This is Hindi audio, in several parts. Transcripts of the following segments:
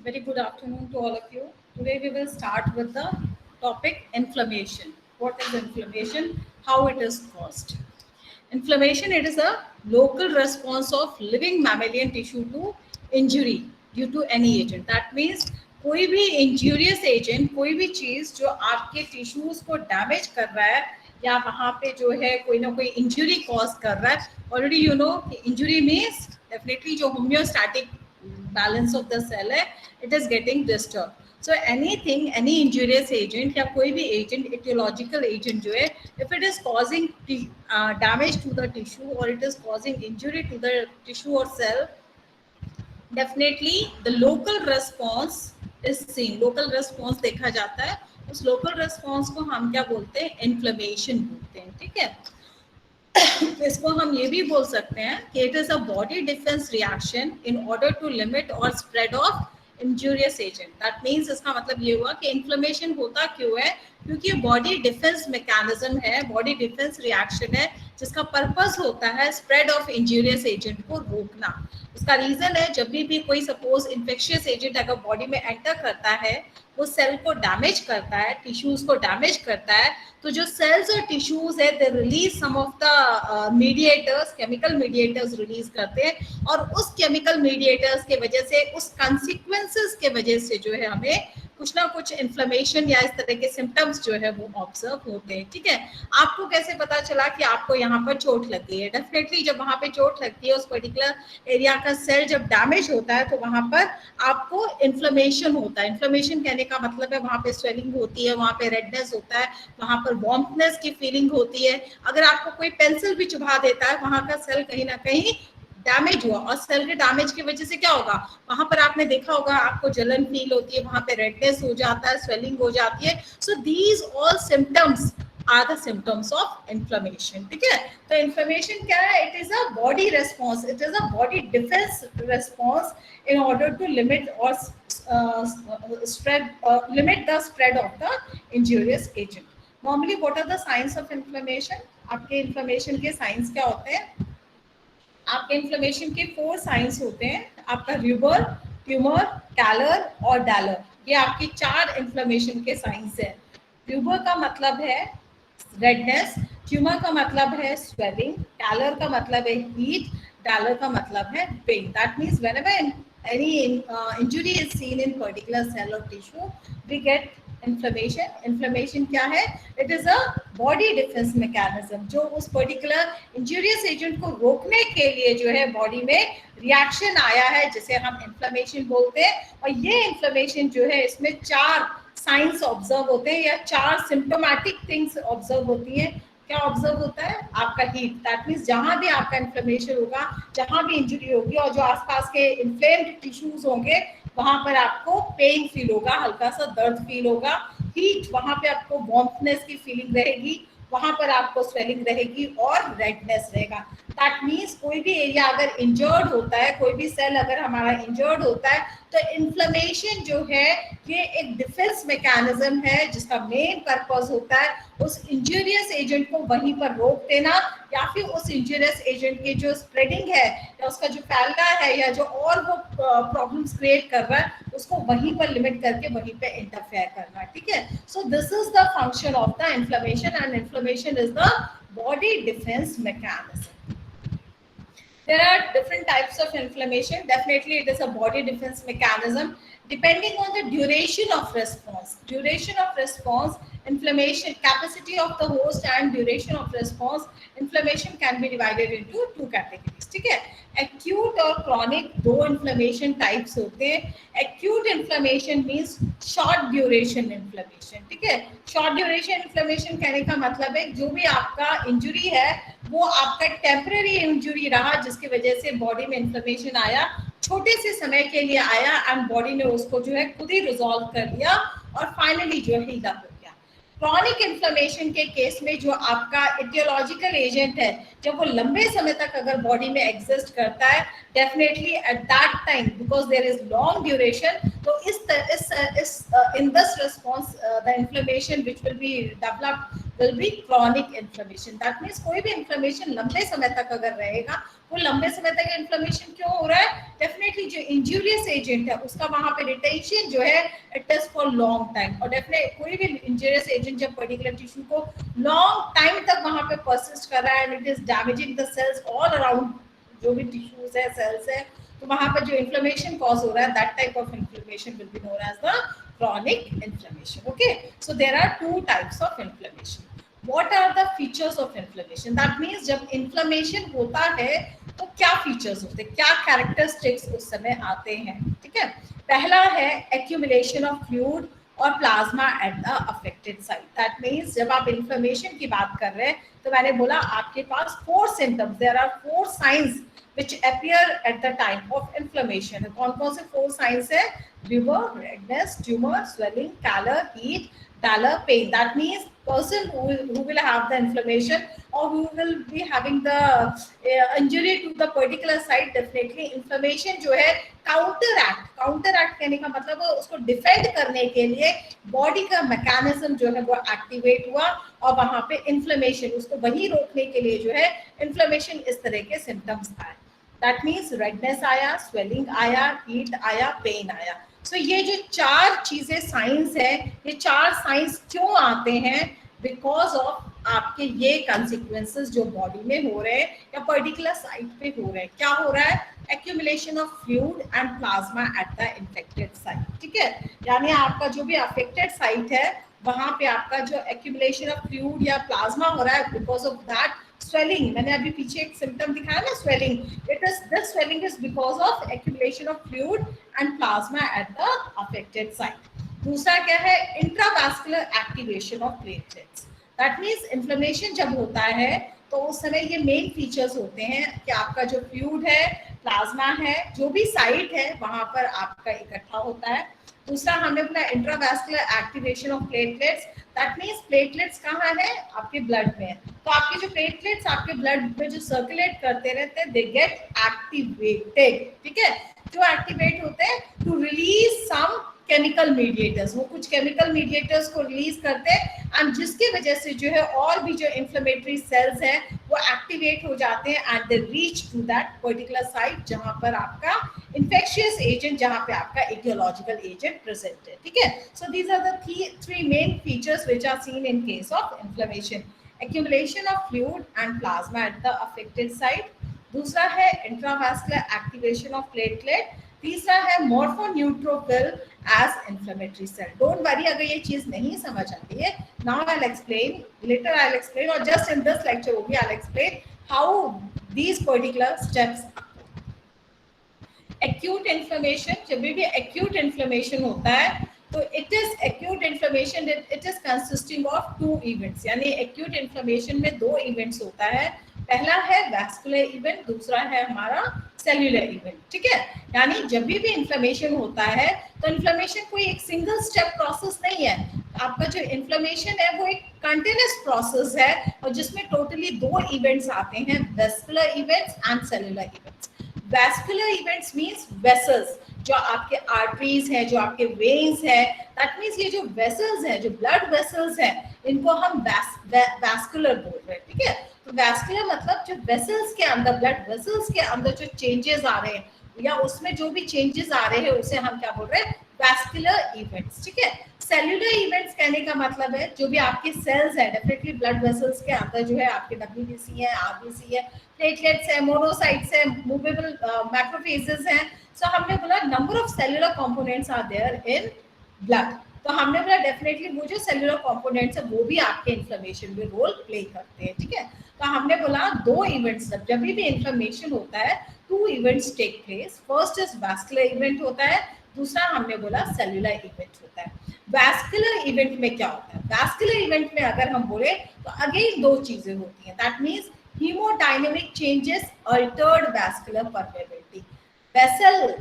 Very good afternoon to all of you. Today we will start with the topic inflammation. What is inflammation? How it is caused? Inflammation, it is a local response of living mammalian tissue to injury due to any agent. That means कोई भी इंजूरियस एजेंट, कोई भी चीज जो आपके टिश्यूज को डैमेज कर रहा है या वहां पे जो है कोई ना कोई इंजरी कॉज कर रहा है. Already you know injury means definitely जो homeostatic balance of the cell है, it is getting disturb. So anything, any injurious agent या कोई भी एजेंट, इटियोलॉजिकल एजेंट जो है, if it is causing damage to the tissue or it is causing injury to the tissue or cell, definitely the local response is seen. local response देखा जाता है. उस local response को हम क्या बोलते हैं? Inflammation बोलते हैं. ठीक है. इसको हम ये भी बोल सकते हैं कि it is a body defense reaction in order to limit or spread of injurious agent. That means इसका मतलब ये हुआ कि इन्फ्लेमेशन होता क्यों है? क्योंकि बॉडी डिफेंस मैकेनिज्म है, बॉडी डिफेंस रिएक्शन है, जिसका पर्पस होता है स्प्रेड ऑफ इंजूरियस एजेंट को रोकना. उसका रीजन है जब भी कोई सपोज इन्फेक्शियस एजेंट अगर बॉडी में एंटर करता है, वो सेल को डैमेज करता है, टिश्यूज को डैमेज करता है, तो जो सेल्स और टिश्यूज है they release some of the mediators, chemical mediators release करते हैं, और उस केमिकल मीडिएटर्स के वजह से, उस कॉन्सिक्वेंसेस के वजह से जो है हमें कुछ ना कुछ इन्फ्लेमेशन या इस तरह के सिम्टम्स जो है वो ऑब्जर्व होते हैं. ठीक है. आपको कैसे पता चला कि आपको यहाँ पर चोट लगी है? डेफिनेटली जब वहाँ पे चोट लगती है, उस पर्टिकुलर एरिया का सेल जब डैमेज होता है, तो वहाँ पर आपको इन्फ्लेमेशन होता है. इन्फ्लेमेशन कहने का मतलब है वहाँ पे स्वेलिंग होती है, वहाँ पे रेडनेस होता है, वहाँ पर वार्मनेस की फीलिंग होती है. अगर आपको कोई पेंसिल भी चुभा देता है, वहाँ का सेल कहीं ना कहीं डैमेज हुआ, और सेल के डैमेज की वजह से क्या होगा? वहां पर आपने देखा होगा आपको जलन फील होती है, वहां पे रेडनेस हो जाता है, स्वेलिंग हो जाती है. So these all symptoms are the symptoms of inflammation. ठीक है. तो इन्फ्लेमेशन क्या है? It is a body response, it is a body defence response in order to limit और limit the spread of the injurious agent. Normally what are the signs of inflammation? आपके इन्फ्लेमेशन के साइंस क्या होते हैं? आपके इन्फ्लेमेशन के 4 साइंस होते हैं. आपका रूबर, ट्यूमर, कैलर और डैलर. ये आपकी 4 इन्फ्लेमेशन के साइंस है. रूबर का मतलब है रेडनेस, ट्यूमर का मतलब है स्वेलिंग, कैलर का मतलब है हीट, डैलर का मतलब है pain. That means whenever any injury is seen in particular cell or tissue, we get inflammation. Inflammation क्या है? It is a body defense mechanism जो उस particular injurious agent को रोकने के लिए जो है बॉडी में रिएक्शन आया है, जिसे हम inflammation बोलते हैं. और ये inflammation जो है, इसमें 4 साइंस ऑब्जर्व होते हैं या 4 सिम्टोमैटिक थिंग्स ऑब्जर्व होती हैं. क्या ऑब्जर्व होता है? आपका हीट. दैट मीन्स जहां भी आपका इन्फ्लेमेशन होगा, जहां भी इंजरी होगी और जो आसपास के इन्फ्लेम्ड टिश्यूज होंगे, वहां पर आपको पेन फील होगा, हल्का सा दर्द फील होगा. हीट, वहां पे आपको वार्मनेस की फीलिंग रहेगी, वहां पर आपको स्वेलिंग रहेगी और रेडनेस रहेगा. दैट मीन्स कोई भी एरिया अगर इंजर्ड होता है, कोई भी सेल अगर हमारा इंजर्ड होता है, तो इन्फ्लेमेशन जो है ये एक डिफेंस मैकेनिज्म है, जिसका मेन पर्पस होता है उस इंजूरियस एजेंट को वहीं पर रोक देना, या फिर उस इंजूरियस एजेंट के जो स्प्रेडिंग है या उसका जो फैलना है या जो और वो प्रॉब्लम्स क्रिएट कर रहा है, उसको वहीं पर लिमिट करके वहीं पे इंटरफेयर करना. ठीक है. सो this is the function of the inflammation, and inflammation is the body defence mechanism. There are different types of inflammation. Definitely it is a body defense mechanism depending on the duration of response. Duration of response, inflammation, capacity of the host and duration of response, inflammation can be divided into 2 categories. ठीक है. Acute और chronic 2 inflammation types होते हैं. Acute inflammation means short duration inflammation. ठीक है. Short duration inflammation कहने का मतलब है जो भी आपका इंजुरी है वो आपका टेम्पररी इंजुरी रहा, जिसकी वजह से बॉडी में इन्फ्लेमेशन आया, छोटे से समय के लिए आया, एंड बॉडी ने उसको जो है खुद ही रिजॉल्व कर लिया और फाइनली जो है हील अप हो गया. क्रॉनिक इन्फ्लेमेशन के केस में जो आपका इटियोलॉजिकल एजेंट है, जब वो लंबे समय तक अगर बॉडी में एग्जिस्ट करता है, definitely at that time because there is long duration, तो इस in this response the inflammation which will be developed will be chronic inflammation. That means कोई भी inflammation लंबे समय तक अगर रहेगा, वो लंबे समय तक inflammation क्यों हो रहा है? Definitely जो injurious agent है उसका वहाँ पे retention जो है it is for long time, और definitely कोई भी injurious agent जब particular tissue को long time तक वहाँ पे persist कर रहा है and it is damaging the cells all around, जो भी tissues है, cells है, तो वहाँ पर जो inflammation cause हो रहा है, that type of inflammation will be known as the chronic inflammation. Okay, so there are two types of inflammation. What are the features of inflammation? That means जब inflammation होता है तो क्या features होते हैं, क्या characteristics उस समय आते हैं, ठीक है? पहला है accumulation of fluid और plasma at the affected site. That means जब आप इन्फ्लेमेशन की बात कर रहे हैं तो मैंने बोला आपके पास 4 symptoms, there are 4 signs which appear at the time of inflammation. कौन कौन से 4 साइंस है? fever, redness, tumor, swelling, pallor, heat, pallor, pain. That means person who will have the inflammation or who will be having the injury to the particular site, definitely inflammation जो है counteract कहने का मतलब उसको डिफेंड करने के लिए बॉडी का मैकेनिज्म जो है वो एक्टिवेट हुआ और वहां पे इन्फ्लेमेशन, उसको वही रोकने के लिए जो है इन्फ्लेमेशन इस तरह के सिम्टम्स आए. दैट मीन्स रेडनेस आया, स्वेलिंग आया, हीट आया, पेन आया. सो ये जो 4 चीजें साइंस है, ये 4 साइंस क्यों आते हैं? बिकॉज ऑफ आपके ये कॉन्सिक्वेंसेस जो बॉडी में हो रहे हैं या पर्टिकुलर साइट पे हो रहे हैं. क्या हो रहा है? Accumulation of fluid and plasma at the infected site. ठीक है, यानी आपका जो भी अफेक्टेड साइट है वहां पे आपका जो एक्यूमुलेशन ऑफ फ्लूइड या प्लाज्मा हो रहा है, बिकॉज ऑफ दैट swelling. मैंने अभी पीछे एक सिम्टम दिखाया ना, swelling. This swelling is because of accumulation of fluid and plasma at the affected site. दूसरा क्या है? Intravascular activation of platelets. That means inflammation जब होता है तो उस समय ये मेन फीचर्स होते हैं कि आपका जो फ्लूइड है, प्लाज्मा है, जो भी साइट है वहां पर आपका इकट्ठा होता है. दूसरा हमने बोला intravascular activation of platelets. That means platelets कहाँ है? आपके ब्लड में. तो आपके जो प्लेटलेट्स आपके ब्लड में जो सर्कुलेट करते रहते हैं, दे गेट एक्टिवेटेड. ठीक है, जो एक्टिवेट होते हैं to release some chemical mediators. वो कुछ केमिकल मीडिएटर्स को रिलीज करते हैं एंड जिसकी वजह से जो है और भी जो इन्फ्लेमेटरी सेल्स हैं वो एक्टिवेट हो जाते हैं and they reach to that particular site जहां पर आपका इन्फेक्शियस एजेंट, जहां पे आपका एटियोलॉजिकल एजेंट प्रेजेंट है. ठीक है, so these are the 3 main features which are seen in case of inflammation. Accumulation of fluid and plasma at the affected site. दूसरा है इंट्रावास्कुलर एक्टिवेशन ऑफ प्लेटलेट. तीसरा है morphoneutrophil as inflammatory cell. Don't worry अगर ये चीज नहीं समझ आती है, now I will explain, later I will explain, और just in this lecture only I will explain how these particular steps. Acute inflammation, जब भी एक्यूट इन्फ्लेमेशन होता है तो it is acute inflammation, it is consisting of 2 events. यानी एक्यूट इन्फ्लेमेशन में 2 इवेंट्स होता है. पहला है वैस्कुलर इवेंट, दूसरा है हमारा सेल्यूलर इवेंट. ठीक है, यानी जब भी इन्फ्लेमेशन होता है तो इन्फ्लेमेशन कोई एक सिंगल स्टेप प्रोसेस नहीं है. आपका जो इन्फ्लेमेशन है वो एक कंटिन्यूअस प्रोसेस है और जिसमें टोटली 2 इवेंट्स आते हैं, vascular events and cellular events. Vascular events means vessels, जो आपके आर्टरीज हैं, जो आपके वेन्स हैं. दैट मींस ये जो वेसल्स हैं, जो ब्लड वेसल्स हैं, इनको हम वैस्कुलर बोल रहे हैं. ठीक है, तो वैस्कुलर मतलब जो वेसल्स के अंदर, ब्लड वेसल्स के अंदर जो चेंजेस आ रहे हैं या उसमें जो भी चेंजेस आ रहे हैं उसे हम क्या बोल रहे हैं? Vascular events. ठीक है, सेल्यूलर इवेंट्स कहने का मतलब है जो भी आपके सेल्स है, डेफिनेटली ब्लड वेसल्स के अंदर जो है आपके डब्ल्यूबीसी है, आरबीसी है, प्लेटलेट्स है, मोनोसाइट्स है, मूवेबल मैक्रोफेजेस हैं. सो हमने बोला number of cellular components are there in blood. तो हमने बोला डेफिनेटली वो जो सेल्यूलर कंपोनेंट्स है वो भी आपके इन्फ्लेमेशन में रोल प्ले करते हैं. ठीक है, तो हमने बोला 2 इवेंट्स, जब भी इन्फ्लेमेशन होता है 2 events take place. First is vascular event होता है, दूसरा हमने बोला सेल्यूलर इवेंट होता है. वैस्कुलर इवेंट में क्या होता है? वैस्कुलर इवेंट में अगर हम बोले तो अगेन 2 चीजें होती हैं. That means haemodynamic changes, Altered vascular permeability. Vessel,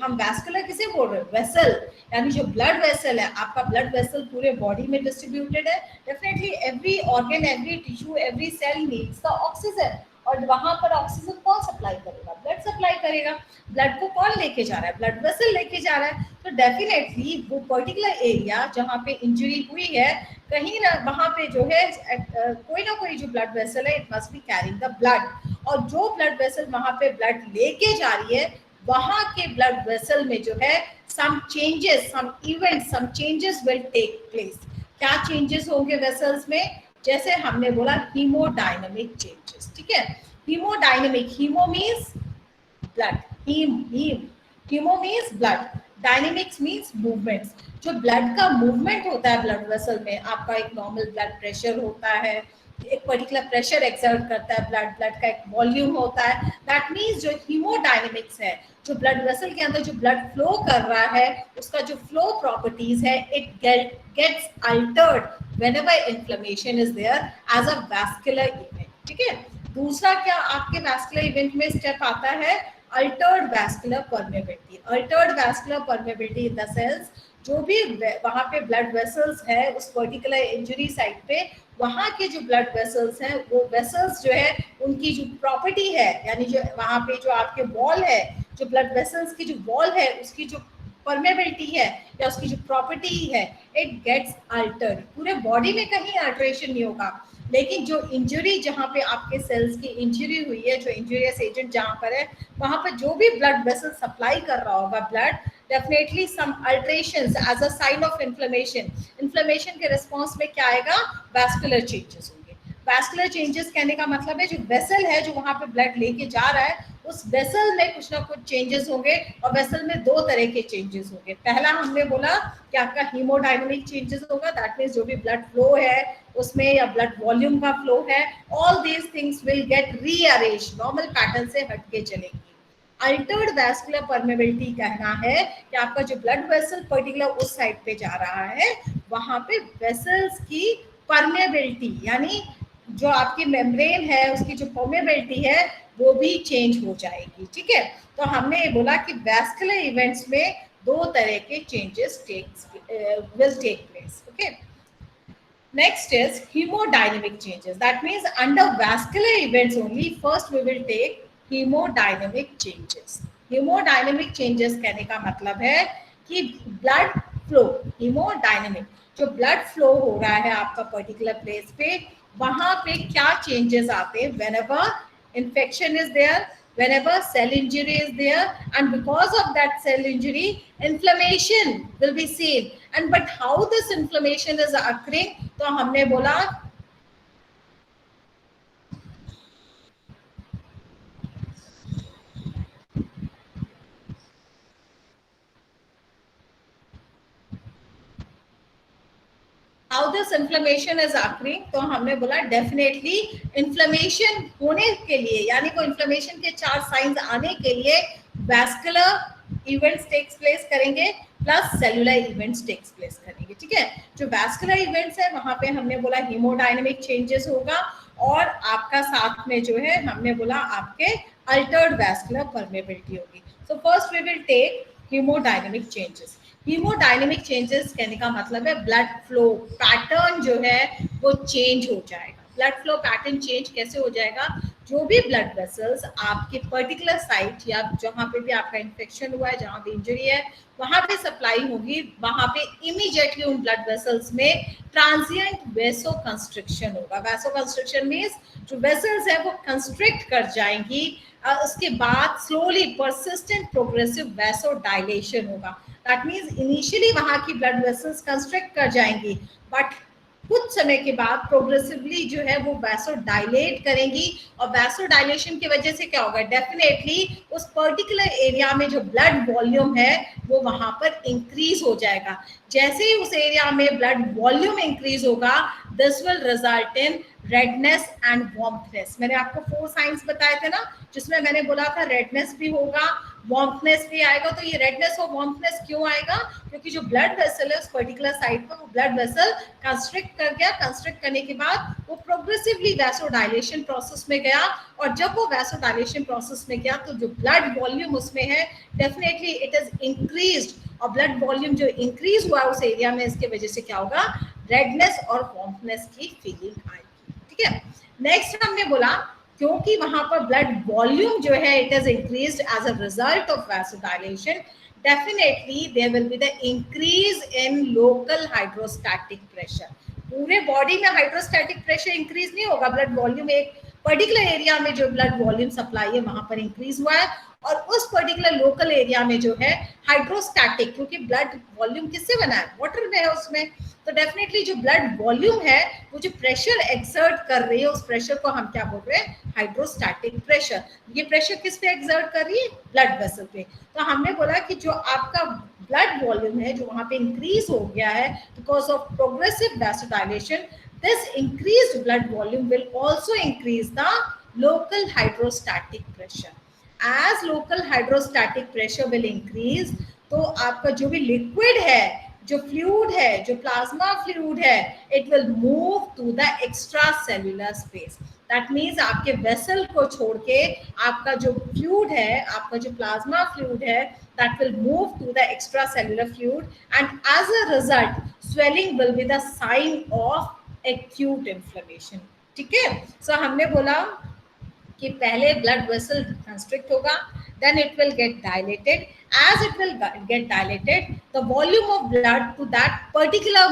हम वैस्कुलर किसे बोल रहे हैं? वेसल, यानी जो ब्लड वेसल है, आपका ब्लड वेसल पूरे बॉडी में डिस्ट्रीब्यूटेड है. Definitely every organ, every tissue, every cell needs the oxygen, और वहां पर ऑक्सीजन कौन सप्लाई करेगा? ब्लड सप्लाई करेगा? ब्लड को कौन लेके जा रहा है? ब्लड वेसल लेके जा रहा है। तो डेफिनेटली वो पर्टिकुलर एरिया जहाँ पे इंजरी हुई है, कहीं ना वहाँ पे जो है कोई ना कोई जो ब्लड वेसल है, it must be carrying the blood, और जो ब्लड वेसल वहाँ पे ब्लड लेके जा रही है, वहाँ के ब्लड वेसल में जो है some changes, some events, some changes will take place. क्या चेंजेस होंगे वेसल्स में? जैसे हमने बोला हीमोडायनामिक चेंजेस, ठीक है? Haemodynamic, haemo means blood, haemo means blood, dynamics means movements. जो ब्लड का मूवमेंट होता है ब्लड वेसल में, आपका एक नॉर्मल ब्लड प्रेशर होता है, एक पर्टिकुलर प्रेशर एक्सर्ट करता है ब्लड का एक वॉल्यूम होता है, दैट मीन्स जो हीमोडायनेमिक्स है, जो ब्लड वेसल के अंदर जो ब्लड फ्लो कर रहा है, उसका जो फ्लो प्रॉपर्टीज है, it gets altered whenever inflammation is there as a vascular event, ठीक है? दूसरा क्या आपके वैस्कुलर इवेंट में स्टेप आता है? Altered vascular permeability. Altered vascular permeability in the sense, जो भी वहां पे ब्लड वेसल्स है उस पर्टिकुलर इंजरी साइट पे, वहां के जो ब्लड वेसल्स हैं, वो वेसल्स जो है उनकी जो प्रॉपर्टी है, यानी जो वहां पे जो आपके वॉल है, जो ब्लड वेसल्स की जो वॉल है, उसकी जो परमेबिलिटी है या उसकी जो प्रॉपर्टी है, इट गेट्स अल्टर्ड। पूरे बॉडी में कहीं अल्टरेशन नहीं होगा, लेकिन जो इंजरी, जहाँ पे आपके सेल्स की इंजरी हुई है, जो इंजूरियस एजेंट जहाँ पर है, वहां पर जो भी ब्लड वेसल सप्लाई कर रहा होगा blood, definitely some alterations as a sign of inflammation. Inflammation के रिस्पॉन्स में क्या आएगा? वैस्कुलर चेंजेस होंगे। वैस्कुलर चेंजेस कहने का मतलब है जो वेसल है जो वहां पे ब्लड लेके जा रहा है, उस वेसल में कुछ ना कुछ चेंजेस होंगे, और वेसल में दो तरह के चेंजेस होंगे। पहला हमने बोला कि आपका हीमोडायनामिक चेंजेस होगा, दैट मीन्स जो भी ब्लड फ्लो है उसमें या ब्लड वॉल्यूम का फ्लो है, all these things will get rearrange, normal pattern से हटके चलेंगी। अल्टर्ड वैस्कुलर परमेबिलिटी कहना है कि आपका जो ब्लड वेसल पर्टिकुलर उस साइड पे जा रहा है, वहां पे वेसल्स की परमेबिलिटी, यानी जो आपकी मेम्ब्रेन है उसकी जो परमेबिलिटी है वो भी चेंज हो जाएगी, ठीक है? तो हमने बोला कि वैस्कुलर इवेंट्स में दो तरह के changes will take place, okay? Next is hemodynamic changes. That means under vascular events only, first we will take hemodynamic changes. Hemodynamic changes कहने का मतलब है कि blood flow, hemodynamic, जो blood flow हो रहा है आपका particular place पे, वहां पे क्या changes आते हैं whenever infection is there, whenever cell injury is there, and because of that cell injury inflammation will be seen. And but how this inflammation is occurring, तो हमने बोला how this inflammation is occurring, तो हमने बोला डेफिनेटली इन्फ्लेमेशन होने के लिए, यानी को इन्फ्लेमेशन के चार साइंस आने के लिए वैस्कुलर इवेंट्स टेक्स प्लेस करेंगे plus cellular events takes place करेंगे, ठीक है? जो वैस्कुलर इवेंट्स है वहां पे हमने बोला हीमोडायनामिक चेंजेस होगा, और आपका साथ में जो है हमने बोला आपके अल्टर्ड वैस्कुलर परमेबिलिटी होगी। So first we will take haemodynamic changes. Haemodynamic changes कहने का मतलब है ब्लड फ्लो पैटर्न जो है वो चेंज हो जाएगा। ब्लड फ्लो पैटर्न चेंज कैसे हो जाएगा? जो भी ब्लड वेसल्स आपके पर्टिकुलर साइट या जहां पे भी आपका इन्फेक्शन हुआ है, जहां भी इंजरी है, वहां पे सप्लाई होगी, वहां पे इमीडिएटली उन ब्लड वेसल्स में ट्रांजिएंट वेसो कंस्ट्रिक्शन होगा। वेसो कंस्ट्रिक्शन मीन्स जो वेसल्स है वो कंस्ट्रिक्ट कर जाएंगी, उसके बाद slowly persistent progressive vaso dilation होगा। दैट मीन्स इनिशियली वहां की ब्लड वेसल्स कंस्ट्रिक्ट कर जाएंगी, बट कुछ समय के बाद प्रोग्रेसिवली जो है वो वैसो डायलेट करेंगी, और वैसो डायलेशन की वजह से क्या होगा? डेफिनेटली उस पर्टिकुलर एरिया में जो ब्लड वॉल्यूम है वो वहां पर इंक्रीज हो जाएगा। जैसे ही उस एरिया में ब्लड वॉल्यूम इंक्रीज होगा, this will result in redness and warmthness. मैंने आपको 4 साइंस बताए थे ना, जिसमें मैंने बोला था रेडनेस भी होगा, वार्मथनेस भी आएगा। तो ये रेडनेस और वार्मथनेस क्यों आएगा? क्योंकि जो ब्लड वेसल है उस पर्टिकुलर साइट पर वो ब्लड वेसल कंस्ट्रिक्ट कर गया, कंस्ट्रिक्ट करने के बाद वो प्रोग्रेसिवली वैसोडाइलेशन प्रोसेस में गया, और जब वो वैसोडाइलेशन प्रोसेस में गया तो जो ब्लड वॉल्यूम उसमें है डेफिनेटली इट इज इंक्रीज्ड, और ब्लड वॉल्यूम जो इंक्रीज हुआ उस एरिया में, इसके वजह से क्या होगा? रेडनेस और वार्मथनेस की फीलिंग आएगी, ठीक है? नेक्स्ट हमने बोला क्योंकि वहां पर ब्लड वॉल्यूम जो है it is increased as a result of vasodilation, definitely there will be the increase in local hydrostatic pressure. पूरे बॉडी में हाइड्रोस्टैटिक प्रेशर इंक्रीज नहीं होगा, ब्लड वॉल्यूम एक पर्टिकुलर एरिया में जो ब्लड वॉल्यूम सप्लाई है वहां पर इंक्रीज हुआ है, और उस पर्टिकुलर लोकल एरिया में जो है हाइड्रोस्टैटिक, क्योंकि ब्लड वॉल्यूम किससे बना है, वाटर में है उसमें, तो डेफिनेटली जो ब्लड वॉल्यूम है वो जो प्रेशर एक्सर्ट कर रही है उस प्रेशर को हम क्या बोल रहे हैं, हाइड्रोस्टैटिक प्रेशर। ये प्रेशर किस पे एक्सर्ट कर रही है, ब्लड वेसल पे। तो हमने बोला कि जो आपका ब्लड वॉल्यूम है जो वहां पे इंक्रीज हो गया है because of progressive vasodilation, this increased blood volume will also increase the local hydrostatic pressure. As local hydrostatic pressure will increase, तो आपका जो भी लिक्विड है, जो फ्लूइड है, जो प्लाज्मा फ्लूइड है, it will move to the extra cellular space. That means आपके वेसल को छोड़ के आपका जो फ्लूइड है, आपका जो प्लाज्मा फ्लूइड है, that will move to the extracellular fluid, and as a result swelling will be the sign of acute inflammation। ठीक है, सो हमने बोला कि पहले ब्लड वेसल कंस्ट्रिक्ट होगा, then it will get dilated, as it will get dilated the volume of blood to that particular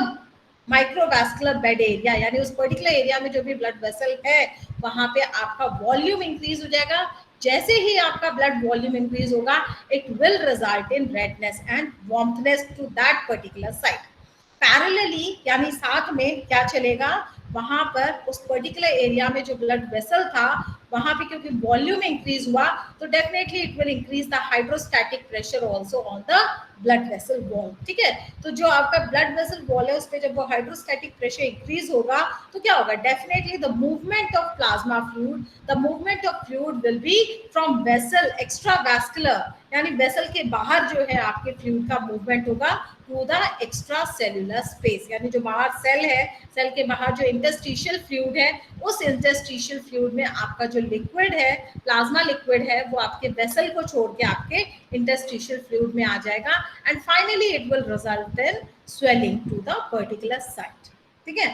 microvascular bed area, यानी उस पर्टिकुलर एरिया में जो भी ब्लड वेसल है वहां पे आपका वॉल्यूम इंक्रीज हो जाएगा। जैसे ही आपका ब्लड वॉल्यूम इंक्रीज होगा it will result in redness and warmthness to that particular site. Parallelly यानी साथ में क्या चलेगा, वहां पर उस पर्टिकुलर एरिया में जो ब्लड वेसल था वहां पे क्योंकि वॉल्यूम इंक्रीज हुआ तो definitely it will increase the hydrostatic pressure also on the blood vessel wall. ठीक है, तो जो आपका ब्लड वेसल वॉल है उस पे जब वो हाइड्रोस्टैटिक प्रेशर इंक्रीज होगा तो क्या होगा, definitely the movement of plasma fluid, the movement of fluid will be from vessel extravascular, यानी वेसल के बाहर जो है आपके फ्लूइड का मूवमेंट होगा to the extra cellular space, यानी जो बाहर सेल है, सेल के बाहर जो इंटरस्टिशियल फ्लूइड है, उस इंटरस्टिशियल फ्लूइड में आपका जो लिक्विड है, प्लाज्मा लिक्विड है, वो आपके वेसल को छोड़ के आपके इंटरस्टिशियल फ्लूइड में आ जाएगा, and finally it will result in swelling to the particular site. ठीक है,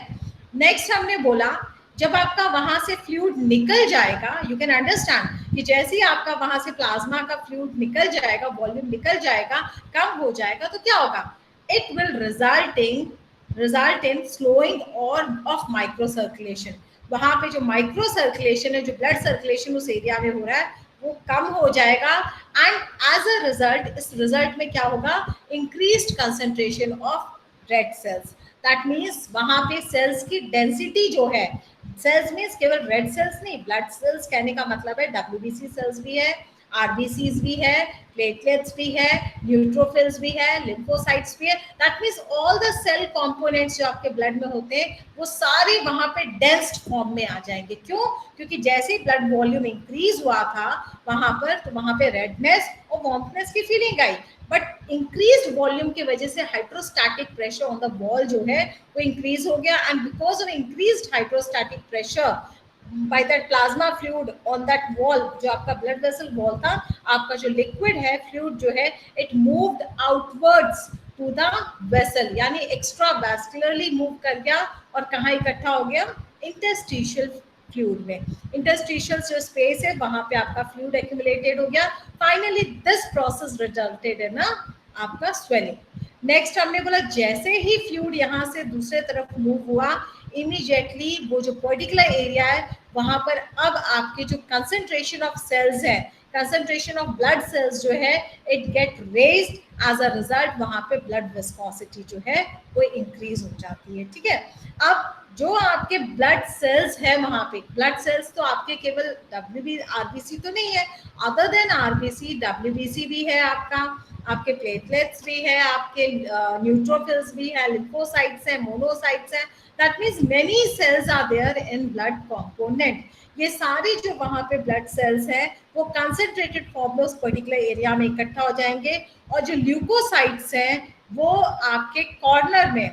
नेक्स्ट हमने बोला जब आपका वहां से फ्लूइड निकल जाएगा, यू कैन अंडरस्टैंड कि जैसे ही आपका वहां से प्लाज्मा का फ्लूइड निकल जाएगा, वॉल्यूम निकल जाएगा, कम हो जाएगा, तो क्या होगा, it will result in slowing or of micro circulation। वहां पे जो माइक्रो सर्कुलेशन है, जो ब्लड सर्कुलेशन उस एरिया में हो रहा है वो कम हो जाएगा, एंड एज अ रिजल्ट इस रिजल्ट में क्या होगा, increased concentration of red cells. That means वहां पे सेल्स की डेंसिटी जो है, सेल्स मीन्स केवल रेड सेल्स नहीं, ब्लड सेल्स कहने का मतलब है डब्ल्यूबीसी सेल्स भी है, आरबीसीज भी है, प्लेटलेट्स भी है, न्यूट्रोफिल्स भी है, लिम्फोसाइट्स भी है। That means all the cell components जो आपके ब्लड में होते हैं वो सारे वहां पे डेंस्ड फॉर्म में आ जाएंगे। क्यों, क्योंकि जैसे ही ब्लड वॉल्यूम इंक्रीज हुआ था वहां पर, तो वहां पे रेडनेस और वार्मनेस की feeling I, but increased volume की वजह से hydrostatic pressure on the wall जो है वो इंक्रीज हो गया, and because of increased hydrostatic pressure by that plasma fluid on that wall, जो आपका blood vessel wall था, आपका जो liquid है, fluid जो है, it moved outwards to the vessel, यानी extravascularly move कर गया और कहाँ इकट्ठा हो गया, interstitial fluid में। interstitial जो space है वहां पे आपका fluid accumulated हो गया, finally this process resulted in आपका swelling। नेक्स्ट हमने बोला जैसे ही फ्लूइड यहाँ से दूसरे तरफ मूव हुआ इमीडिएटली वो जो पर्टिकुलर एरिया है वहां पर अब आपके जो कंसंट्रेशन ऑफ सेल्स है, कंसंट्रेशन ऑफ ब्लड सेल्स जो है, it get raised, as a result वहां पे ब्लड विस्कोसिटी जो है वो इंक्रीज हो जाती है। ठीक है, अब जो आपके ब्लड सेल्स है वहां पे, ब्लड सेल्स तो आपके केवल आरबीसी तो नहीं है, अदर देन आरबीसी डब्ल्यूबीसी भी है आपका, आपके प्लेटलेट्स भी है, आपके न्यूट्रोफिल्स भी है, लिम्फोसाइट्स है, मोनोसाइट्स है, that means many cells are there in blood component. ये सारे जो वहां पे ब्लड सेल्स हैं वो कंसंट्रेटेड फॉर्म में उस पर्टिकुलर एरिया में इकट्ठा हो जाएंगे, और जो ल्यूकोसाइट्स हैं वो आपके कॉर्नर में,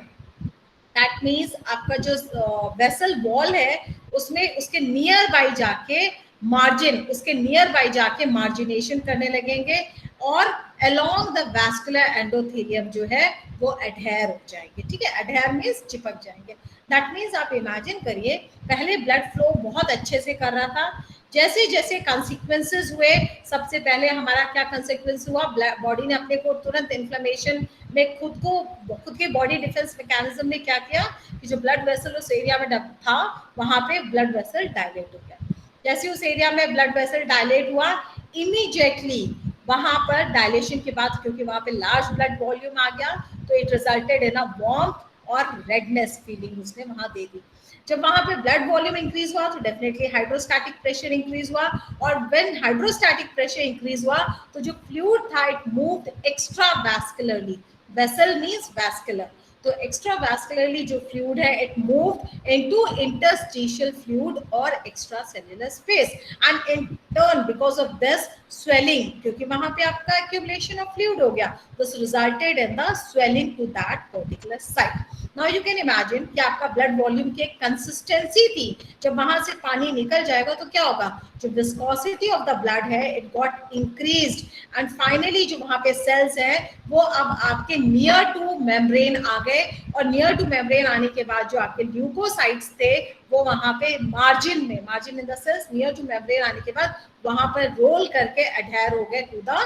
दैट मीन्स आपका जो वेसल वॉल है उसमें उसके नियर बाई जाके मार्जिन, उसके नियर बाई जाके मार्जिनेशन करने लगेंगे और अलोंग द वैस्कुलर एंडोथेलियम जो है वो अडहेयर हो जाएंगे। ठीक है, अडहेयर मीन्स चिपक जाएंगे। दैट मीन्स आप इमेजिन करिए पहले ब्लड फ्लो बहुत अच्छे से कर रहा था, जैसे जैसे कॉन्सिक्वेंसेस हुए, सबसे पहले हमारा क्या कॉन्सिक्वेंस हुआ, बॉडी ने अपने को तुरंत इन्फ्लेमेशन में खुद के बॉडी डिफेंस मैकेनिज्म ने क्या किया कि जो ब्लड वेसल उस एरिया में था वहां पे ब्लड वेसल डायलेट हो गया। जैसे उस एरिया में ब्लड वेसल डायलेट हुआ, इमीडिएटली वहां पर डायलेशन के बाद क्योंकि वहां पे लार्ज ब्लड वॉल्यूम आ गया तो it resulted in a warmth और रेडनेस फीलिंग उसने वहां दे दी। जब वहां पे ब्लड वॉल्यूम इंक्रीज हुआ तो डेफिनेटली हाइड्रोस्टैटिक प्रेशर इंक्रीज हुआ, और व्हेन हाइड्रोस्टैटिक प्रेशर इंक्रीज हुआ तो जो फ्लूइड था it moved extra vascularly, vessel means vascular, तो एक्स्ट्रा वैस्कुलरली जो फ्लूइड है it moved into interstitial fluid और extra cellular space, and in turn because of this swelling, क्योंकि वहां पे आपका एक्यूमुलेशन ऑफ फ्लूइड हो गया, this resulted in the swelling to that particular site. Now you can imagine कि आपका ब्लड वॉल्यूम की एक कंसिस्टेंसी थी, जब वहां से पानी निकल जाएगा तो क्या होगा, जो विस्कोसिटी ऑफ द ब्लड है it got increased, and finally जो वहां पे सेल्स हैं वो अब आपके नियर टू मेम्ब्रेन आ गए, और नियर टू मेम्ब्रेन आने के बाद जो आपके ल्यूकोसाइट्स थे वो वहां पे मार्जिन में, margin in the cells near to membrane आने के बाद वहां पर रोल करके अडहेयर हो गए टू द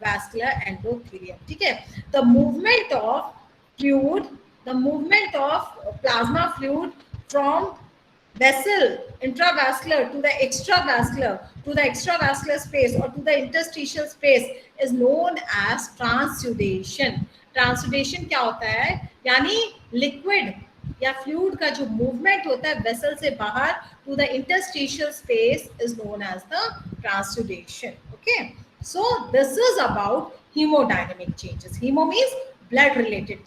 वैस्कुलर एंडोथेलियम। ठीक है, the movement of fluid, the movement of plasma fluid from vessel intravascular to the extravascular space or to the interstitial space is known as transudation। transudation क्या होता है, यानी लिक्विड या फ्लूइड का जो मूवमेंट होता है वेसल से बाहर to the interstitial space is known as the transudation. Okay, so this is about haemodynamic changes. Haemo means blood related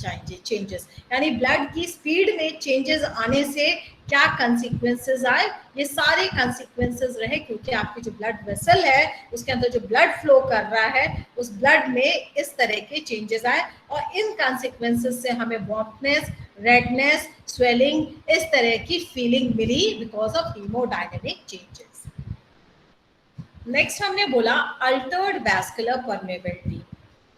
changes, यानी ब्लड की स्पीड में चेंजेस आने से क्या कंसिक्वेंसेस आए, ये सारे कंसिक्वेंसेस रहे क्योंकि आपकी जो ब्लड वेसल है उसके अंदर जो ब्लड फ्लो कर रहा है उस ब्लड में इस तरह के चेंजेस आए, और इन कंसिक्वेंसेस से हमें वार्मनेस, रेडनेस, स्वेलिंग, इस तरह की फीलिंग मिली because of haemodynamic changes. Next हमने बोला altered vascular permeability.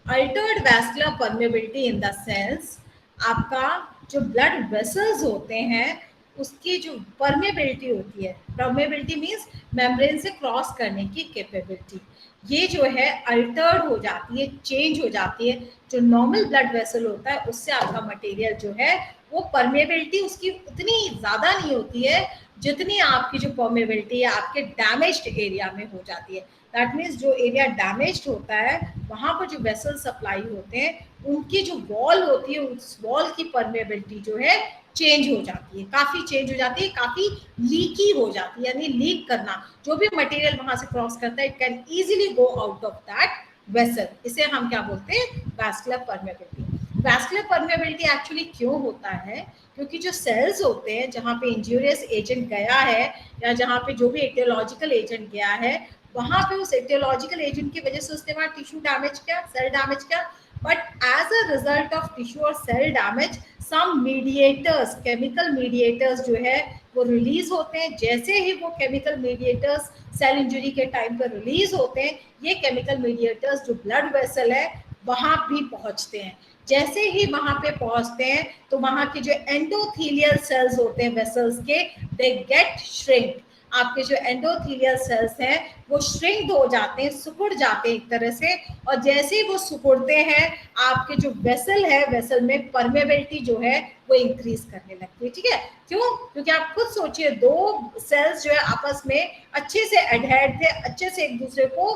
Altered vascular permeability in the sense आपका जो ब्लड वेसल्स होते हैं उसकी जो परमेबिलिटी होती है, परमेबिलिटी मींस मेम्ब्रेन से क्रॉस करने की कैपेबिलिटी, ये जो है अल्टर्ड हो जाती है, चेंज हो जाती है। जो नॉर्मल ब्लड वेसल होता है उससे आपका मटेरियल जो है वो परमेबिलिटी उसकी उतनी ज़्यादा नहीं होती है जितनी आपकी जो परमेबिलिटी है आपके डैमेज्ड एरिया में हो जाती है। दैट मीन्स जो एरिया डैमेज्ड होता है वहां पर जो वेसल सप्लाई होते हैं उनकी जो वॉल होती है उस वॉल की परमेबिलिटी जो है चेंज हो जाती है, काफी चेंज हो जाती है, काफी लीकी हो जाती है, यानी लीक करना, जो भी मटेरियल वहां से क्रॉस करता है it can easily go out of that vessel. इसे हम क्या बोलते हैं, vascular permeability. Vascular permeability actually क्यों होता है, क्योंकि जो सेल्स होते हैं जहाँ पे इंजूरियस एजेंट गया है या जहाँ पे जो भी एटियोलॉजिकल एजेंट गया है वहां पे उस एटियोलॉजिकल एजेंट की वजह से उसने वहां टिश्यू डैमेज किया, सेल डैमेज किया, but as a result of tissue और cell damage some mediators, chemical mediators जो है वो रिलीज होते हैं। जैसे ही वो केमिकल मीडिएटर्स सेल इंजरी के टाइम पर रिलीज होते हैं ये केमिकल मीडिएटर्स जो ब्लड वेसल है वहां भी पहुंचते हैं। जैसे ही वहां पे पहुंचते हैं तो वहां के जो एंडोथेलियल सेल्स होते हैं वेसल्स के दे गेट श्रिंक। आपके जो एंडोथेलियल सेल्स हैं वो श्रिंक हो जाते हैं, सिकुड़ जाते हैं एक तरह से, और जैसे ही वो सिकुड़ते हैं आपके जो वेसल है वेसल में परमेबिलिटी जो है वो इंक्रीज करने लगती है। ठीक है, क्यों, क्योंकि आप खुद सोचिए दो सेल्स जो है आपस में अच्छे से एडहेर्ड थे, अच्छे से एक दूसरे को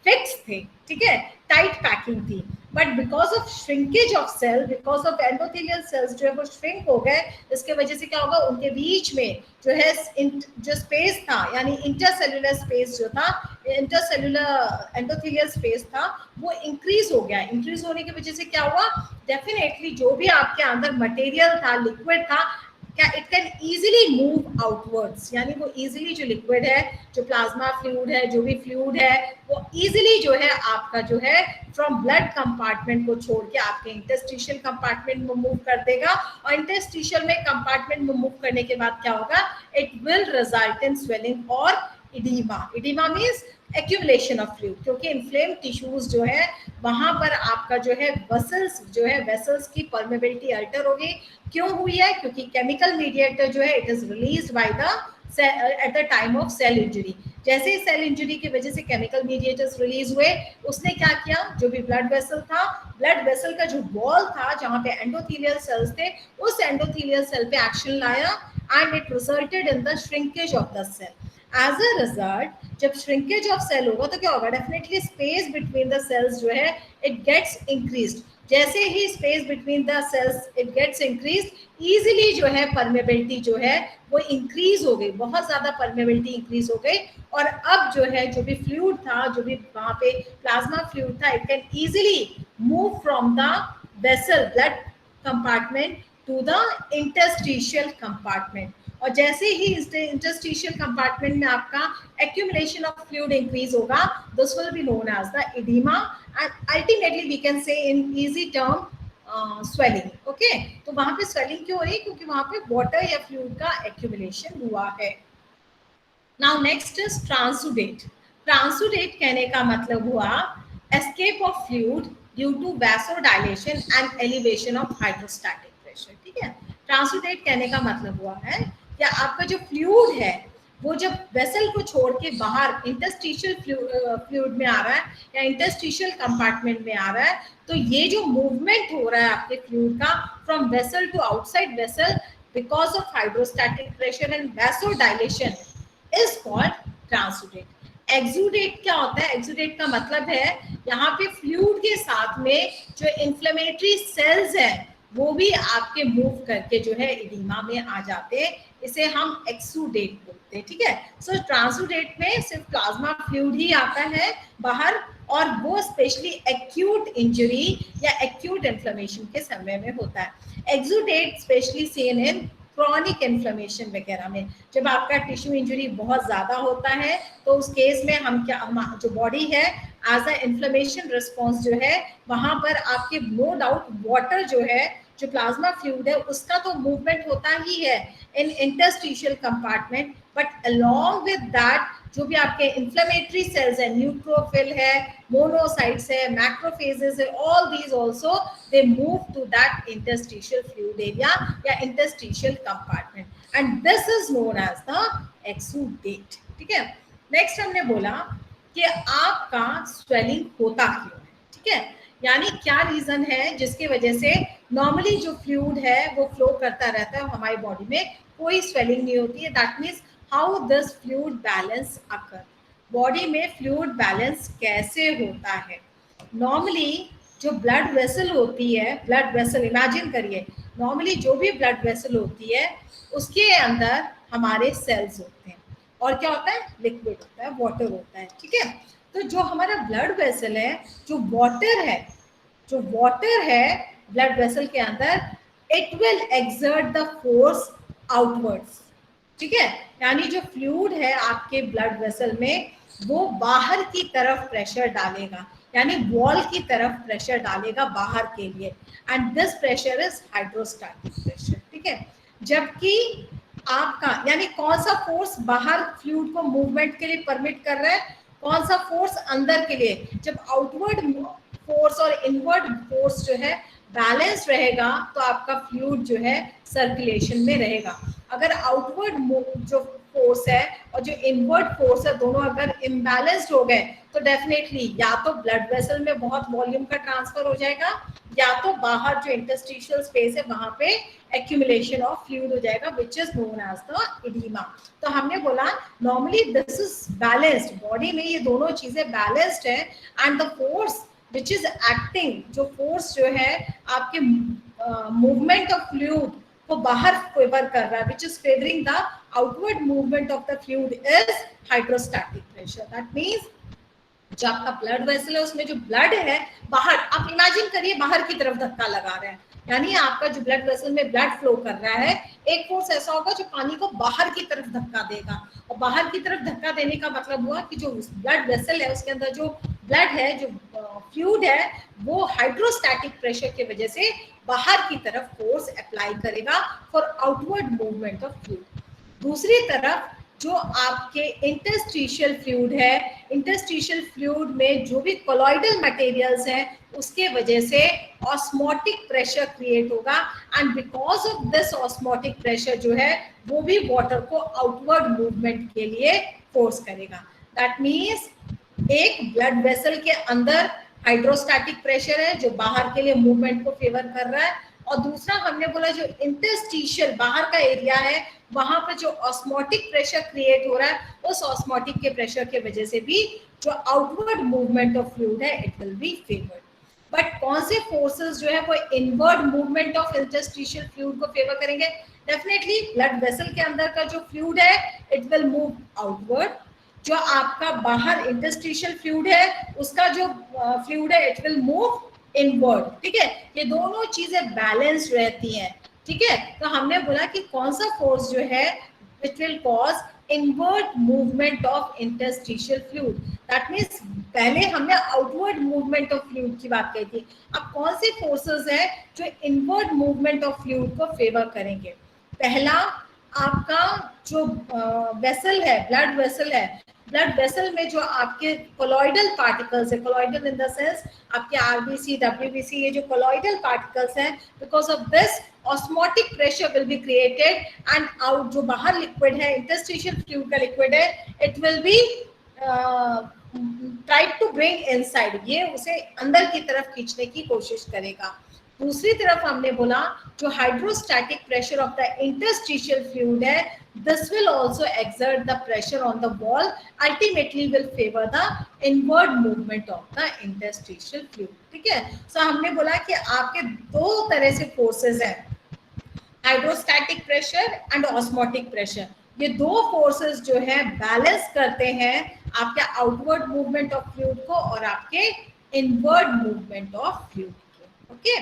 फिक्स थे, ठीक है, टाइट पैकिंग थी, but because of shrinkage of cell, because of endothelial cells जो है वो श्रिंक हो गए, इसके वजह से क्या होगा उनके बीच में जो है जो स्पेस था यानी इंटरसेल्युलर स्पेस जो था, इंटरसेल्युलर एंडोथेलियल स्पेस था वो इंक्रीज हो गया। इंक्रीज होने की वजह से क्या हुआ, डेफिनेटली जो भी आपके अंदर मटेरियल था, लिक्विड था, क्या it can easily move outwards, यानी वो इजीली जो लिक्विड है, जो प्लाज्मा फ्लूइड है, जो भी फ्लूइड है वो इजीली जो है आपका जो है फ्रॉम ब्लड कंपार्टमेंट को छोड़ के आपके इंटरस्टिशियल कंपार्टमेंट में मूव कर देगा, और इंटरस्टिशियल में कंपार्टमेंट में मूव करने के बाद क्या होगा, it will result in swelling और oedema. Oedema means accumulation of fluid, क्योंकि इन्फ्लेम टिश्यूज जो है वहां पर आपका जो है वेसल्स जो है वेसल्स की परमेबिलिटी अल्टर होगी। क्यों हुई है, क्योंकि केमिकल मीडिएटर जो है it is released by the at the time of cell injury. जैसे ही सेल इंजरी की वजह से केमिकल मीडिएटर्स रिलीज हुए, उसने क्या किया, जो भी ब्लड वेसल था, ब्लड वेसल का जो वॉल था जहां पे एंडोथेलियल सेल्स थे, उस एंडोथेलियल सेल पे एक्शन लाया and it resulted in the shrinkage of the cell. As a result जब श्रिंकेज ऑफ सेल होगा तो क्या होगा, definitely space between the cells जो है इट गेट्स इंक्रीज्ड। जैसे ही space between the cells it gets increase, easily जो है परमेबिलिटी जो है वो इंक्रीज हो गई, बहुत ज्यादा परमेबिलिटी इंक्रीज हो गई। और अब जो है जो भी फ्लूइड था, जो भी वहां पे प्लाज्मा फ्लूइड था, it can easily move from the vessel blood compartment to the interstitial compartment. और जैसे ही इंटरस्टिशियल कंपार्टमेंट में आपका एक्यूमुलेशन ऑफ फ्लूइड इंक्रीज होगा, this will be known as the oedema and ultimately we can say in easy term swelling. Okay, तो वहां पे स्वेलिंग क्यों हो रही है, क्योंकि वहां पे वाटर या फ्लूइड का एक्यूमुलेशन हुआ है। Now next is transudate. Transudate कहने का मतलब हुआ escape of fluid due to vasodilation and elevation of hydrostatic pressure. ठीक है, ट्रांसुडेट कहने का मतलब हुआ है कि आपका जो फ्लूइड है वो जब वेसल को छोड़ के बाहर इंटरस्टिशियल फ्लूइड में आ रहा है या इंटरस्टिशियल कंपार्टमेंट में आ रहा है, तो ये जो मूवमेंट हो रहा है आपके फ्लूइड का from vessel to outside vessel because of hydrostatic pressure and vasodilation is called transudate. Exudate क्या होता है, एक्सुडेट का मतलब है यहाँ पे फ्लूइड के साथ में जो इन्फ्लेमेटरी सेल्स हैं वो भी आपके मूव करके जो है एडिमा में आ जाते हैं, इसे हम एक्सुडेट बोलते हैं। ठीक है, सो ट्रांसुडेट में सिर्फ प्लाज्मा फ्लूइड ही आता है बाहर, और वो स्पेशली एक्यूट इंजरी या एक्यूट इन्फ्लेमेशन के समय में होता है। Exudate specially seen in chronic inflammation वगैरह में, जब आपका टिश्यू इंजरी बहुत ज्यादा होता है तो उस केस में हम क्या, हम जो बॉडी है एज अ इन्फ्लेमेशन रिस्पॉन्स जो है वहां पर आपके नो डाउट वाटर जो है, जो प्लाज्मा फ्लूइड है, उसका तो मूवमेंट होता ही है in interstitial compartment, but along with that जो भी आपके इन्फ्लेमेटरी सेल्स है, न्यूट्रोफिल है, मोनोसाइट्स है, मैक्रोफेजेस है, all these also they move to that interstitial fluid area या interstitial compartment and this is known as the exudate. ठीक है, नेक्स्ट हमने बोला कि आपका स्वेलिंग होता क्यों है। ठीक है, यानी क्या रीजन है जिसकी वजह से नॉर्मली जो फ्लूइड है वो फ्लो करता रहता है हमारी बॉडी में, कोई स्वेलिंग नहीं होती है। That means how this fluid balance occur, body में फ्लूइड बैलेंस कैसे होता है। नॉर्मली जो ब्लड वेसल होती है, ब्लड वेसल इमेजिन करिए, नॉर्मली जो भी ब्लड वेसल होती है उसके अंदर हमारे सेल्स होते हैं और क्या होता है, लिक्विड होता है, वाटर होता है। ठीक है, तो जो हमारा ब्लड वेसल है, जो वाटर है, जो वाटर है ब्लड वेसल के अंदर, it will exert the force outwards. ठीक है, यानी जो फ्लूइड है आपके ब्लड वेसल में वो बाहर की तरफ प्रेशर डालेगा, यानी वॉल की तरफ प्रेशर डालेगा बाहर के लिए, and this pressure is hydrostatic pressure. ठीक है, जबकि आपका यानी कौन सा फोर्स बाहर फ्लूइड को मूवमेंट के लिए परमिट कर रहा है, कौन सा फोर्स अंदर के लिए, जब आउटवर्ड फोर्स और इनवर्ड फोर्स जो है बैलेंस रहेगा तो आपका फ्लूइड जो है सर्कुलेशन में रहेगा। अगर आउटवर्ड जो फोर्स है और जो इनवर्ड फोर्स है दोनों अगर इम्बैलेंस्ड हो गए तो डेफिनेटली या तो ब्लड वेसल में बहुत वॉल्यूम का ट्रांसफर हो जाएगा या तो बाहर जो इंटरस्टिशियल स्पेस है वहां पे एक्यूमुलेशन ऑफ फ्लूइड हो जाएगा, which is known as the oedema. तो हमने बोला normally this is balanced, body में ये दोनों चीजें बैलेंस्ड है and the force which is acting, जो फोर्स जो है आपके मूवमेंट ऑफ फ्लूइड को बाहर फेवर कर रहा है, which is favouring the outward movement of the fluid is hydrostatic pressure. That means जो आपका ब्लड वेसल है उसमें जो ब्लड है बाहर, आप इमेजिन करिए बाहर की तरफ धक्का लगा रहे हैं, यानी आपका जो ब्लड वेसल में ब्लड फ्लो कर रहा है, एक फोर्स ऐसा होगा जो पानी को बाहर की तरफ धक्का देगा, और बाहर की तरफ धक्का देने का मतलब हुआ कि जो ब्लड वेसल है उसके अंदर जो ब्लड है, जो फ्लूइड है, वो हाइड्रोस्टैटिक प्रेशर की वजह से बाहर की तरफ फोर्स अप्लाई करेगा for outward movement of fluid. दूसरी तरफ जो आपके इंटरस्टिशियल फ्लूइड है, इंटरस्टिशियल फ्लूइड में जो भी कोलॉइडल मटेरियल्स हैं उसके वजह से ऑस्मोटिक प्रेशर क्रिएट होगा, and because of this osmotic pressure जो है वो भी वाटर को आउटवर्ड मूवमेंट के लिए फोर्स करेगा। दैट मीन्स एक ब्लड वेसल के अंदर हाइड्रोस्टैटिक प्रेशर है जो बाहर के लिए मूवमेंट को फेवर कर रहा है, और दूसरा हमने बोला जो इंटरस्टिशियल बाहर का एरिया है वहां पर जो ऑस्मोटिक प्रेशर क्रिएट हो रहा है उस ऑस्मोटिक के प्रेशर के वजह से भी जो आउटवर्ड मूवमेंट ऑफ फ्लूइड है it will B favoured. But कौन से फोर्सेस जो है वो inward movement of interstitial fluid को फेवर करेंगे? डेफिनेटली ब्लड वेसल के अंदर का जो फ्लूइड है इट विल मूव आउटवर्ड, जो आपका बाहर इंटरस्टिशियल फ्लूइड है उसका जो फ्लूइड है इट विल मूव इनवर्ड। ठीक है, ये दोनों चीजें बैलेंस रहती हैं। ठीक है, तो हमने बोला कि कौन सा फोर्स जो है which will cause inward movement of interstitial fluid. That means पहले हमने आउटवर्ड मूवमेंट ऑफ फ्लूइड की बात कही थी, अब कौन से फोर्सेस है जो इनवर्ड मूवमेंट ऑफ फ्लूइड को फेवर करेंगे? पहला आपका जो वेसल है, ब्लड वेसल है, ब्लड वेसल में जो आपके कोलॉइडल पार्टिकल्स है, कोलॉइडल इन द सेंस आपके आरबीसी डब्ल्यूबीसी, ये जो कोलॉइडल पार्टिकल्स हैं, because of this osmotic pressure will be created and out जो बाहर लिक्विड है इंटरस्टिशियल फ्लूइड का लिक्विड है it will be try to bring inside, ये उसे अंदर की तरफ खींचने की कोशिश करेगा। दूसरी तरफ हमने बोला जो hydrostatic pressure of the interstitial fluid है this will also exert the pressure on the wall, ultimately will favor the inward movement of the interstitial fluid। ठीक है, सो हमने बोला कि आपके दो तरह से फोर्सेस हैं, hydrostatic pressure and osmotic pressure. ये दो फोर्सेस जो है बैलेंस करते हैं आपके आउटवर्ड मूवमेंट ऑफ फ्लूइड को और आपके इनवर्ड मूवमेंट ऑफ फ्लूइड को। Okay,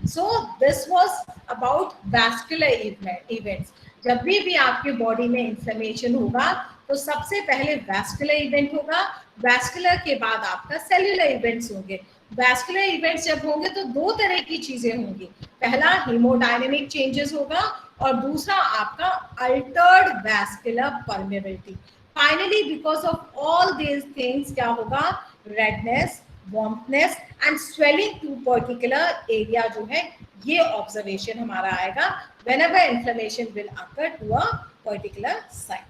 so this was about vascular events. जब भी आपके बॉडी में इन्फ्लेमेशन होगा तो सबसे पहले वैस्कुलर इवेंट होगा, वैस्कुलर के बाद आपका सेल्युलर इवेंट्स होंगे। वैस्कुलर इवेंट्स जब होंगे तो दो तरह की चीजें होंगी, पहला हीमोडायनेमिक चेंजेस होगा और दूसरा आपका altered vascular permeability. Finally because of all these things क्या होगा? Redness, warmness and swelling to particular area जो है ये ऑब्जर्वेशन हमारा आएगा whenever inflammation will occur to a particular site।